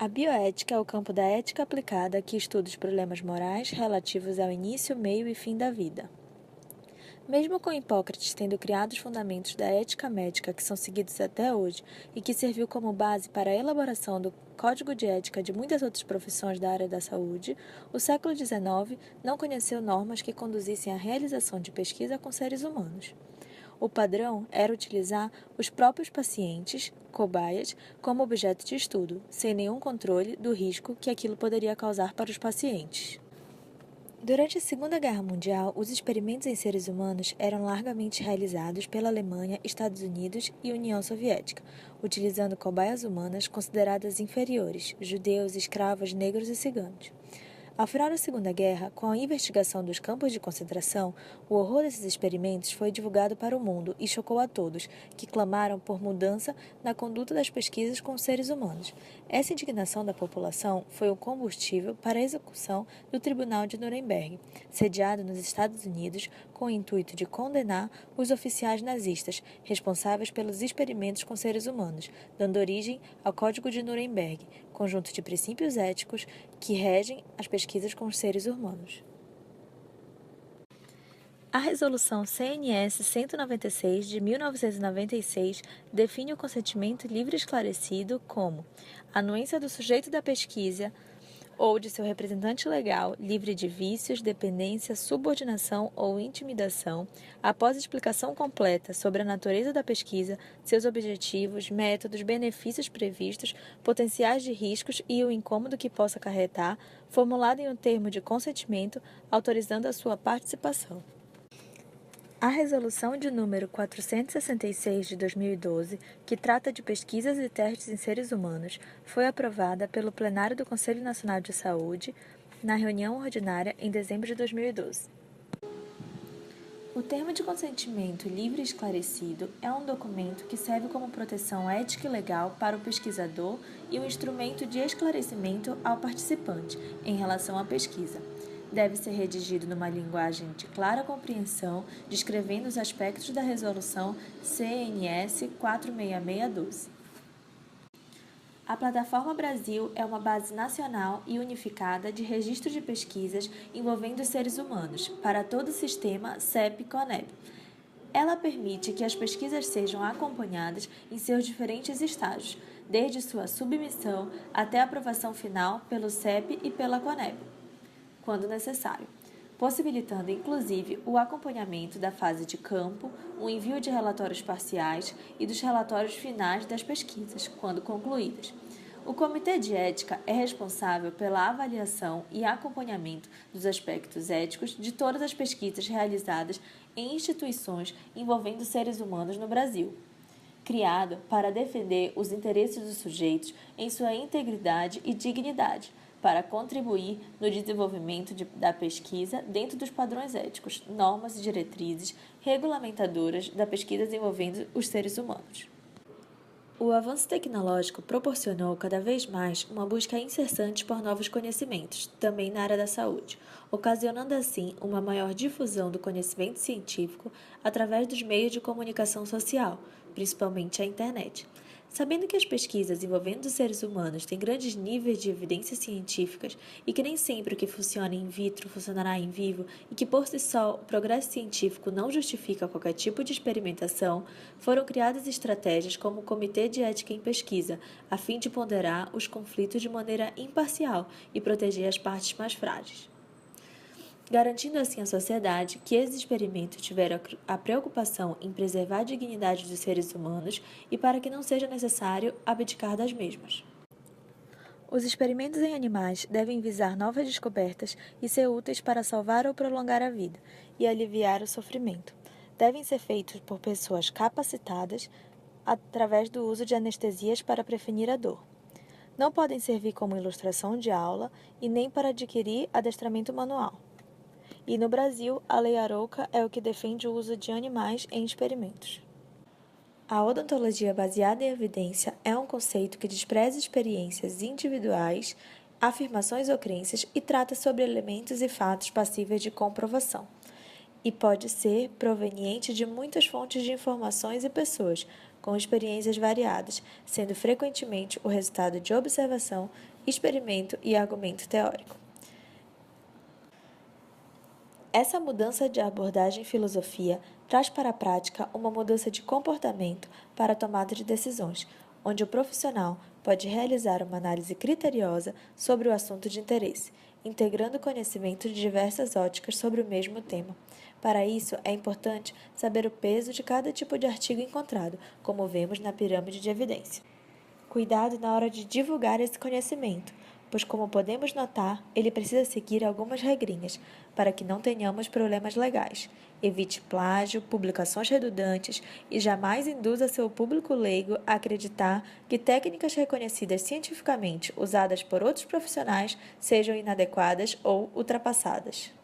A bioética é o campo da ética aplicada que estuda os problemas morais relativos ao início, meio e fim da vida. Mesmo com Hipócrates tendo criado os fundamentos da ética médica que são seguidos até hoje e que serviu como base para a elaboração do código de ética de muitas outras profissões da área da saúde, o século XIX não conheceu normas que conduzissem à realização de pesquisa com seres humanos. O padrão era utilizar os próprios pacientes, cobaias, como objeto de estudo, sem nenhum controle do risco que aquilo poderia causar para os pacientes. Durante a Segunda Guerra Mundial, os experimentos em seres humanos eram largamente realizados pela Alemanha, Estados Unidos e União Soviética, utilizando cobaias humanas consideradas inferiores, judeus, escravos, negros e ciganos. Ao final da Segunda Guerra, com a investigação dos campos de concentração, o horror desses experimentos foi divulgado para o mundo e chocou a todos, que clamaram por mudança na conduta das pesquisas com os seres humanos. Essa indignação da população foi o combustível para a execução do Tribunal de Nuremberg, sediado nos Estados Unidos com o intuito de condenar os oficiais nazistas responsáveis pelos experimentos com seres humanos, dando origem ao Código de Nuremberg, conjunto de princípios éticos que regem as pesquisas com os seres humanos. A Resolução CNS 196 de 1996 define o consentimento livre e esclarecido como anuência do sujeito da pesquisa ou de seu representante legal, livre de vícios, dependência, subordinação ou intimidação, após explicação completa sobre a natureza da pesquisa, seus objetivos, métodos, benefícios previstos, potenciais de riscos e o incômodo que possa acarretar, formulado em um termo de consentimento, autorizando a sua participação. A Resolução de número 466 de 2012, que trata de pesquisas e testes em seres humanos, foi aprovada pelo plenário do Conselho Nacional de Saúde na reunião ordinária em dezembro de 2012. O termo de consentimento livre e esclarecido é um documento que serve como proteção ética e legal para o pesquisador e um instrumento de esclarecimento ao participante em relação à pesquisa. Deve ser redigido numa linguagem de clara compreensão, descrevendo os aspectos da Resolução CNS 46612. A Plataforma Brasil é uma base nacional e unificada de registro de pesquisas envolvendo os seres humanos para todo o sistema CEP-CONEP. Ela permite que as pesquisas sejam acompanhadas em seus diferentes estágios, desde sua submissão até a aprovação final pelo CEP e pela CONEP, quando necessário, possibilitando inclusive o acompanhamento da fase de campo, o envio de relatórios parciais e dos relatórios finais das pesquisas, quando concluídas. O Comitê de Ética é responsável pela avaliação e acompanhamento dos aspectos éticos de todas as pesquisas realizadas em instituições envolvendo seres humanos no Brasil. Criado para defender os interesses dos sujeitos em sua integridade e dignidade, para contribuir no desenvolvimento da pesquisa dentro dos padrões éticos, normas e diretrizes regulamentadoras da pesquisa envolvendo os seres humanos. O avanço tecnológico proporcionou cada vez mais uma busca incessante por novos conhecimentos, também na área da saúde, ocasionando assim uma maior difusão do conhecimento científico através dos meios de comunicação social, principalmente a internet. Sabendo que as pesquisas envolvendo os seres humanos têm grandes níveis de evidências científicas e que nem sempre o que funciona in vitro funcionará em vivo e que por si só o progresso científico não justifica qualquer tipo de experimentação, foram criadas estratégias como o Comitê de Ética em Pesquisa, a fim de ponderar os conflitos de maneira imparcial e proteger as partes mais frágeis, garantindo assim à sociedade que esses experimentos tiveram a preocupação em preservar a dignidade dos seres humanos e para que não seja necessário abdicar das mesmas. Os experimentos em animais devem visar novas descobertas e ser úteis para salvar ou prolongar a vida e aliviar o sofrimento. Devem ser feitos por pessoas capacitadas através do uso de anestesias para prevenir a dor. Não podem servir como ilustração de aula e nem para adquirir adestramento manual. E no Brasil, a Lei Arouca é o que defende o uso de animais em experimentos. A odontologia baseada em evidência é um conceito que despreza experiências individuais, afirmações ou crenças e trata sobre elementos e fatos passíveis de comprovação. E pode ser proveniente de muitas fontes de informações e pessoas, com experiências variadas, sendo frequentemente o resultado de observação, experimento e argumento teórico. Essa mudança de abordagem em filosofia traz para a prática uma mudança de comportamento para a tomada de decisões, onde o profissional pode realizar uma análise criteriosa sobre o assunto de interesse, integrando conhecimento de diversas óticas sobre o mesmo tema. Para isso, é importante saber o peso de cada tipo de artigo encontrado, como vemos na pirâmide de evidência. Cuidado na hora de divulgar esse conhecimento, pois, como podemos notar, ele precisa seguir algumas regrinhas para que não tenhamos problemas legais. Evite plágio, publicações redundantes e jamais induza seu público leigo a acreditar que técnicas reconhecidas cientificamente usadas por outros profissionais sejam inadequadas ou ultrapassadas.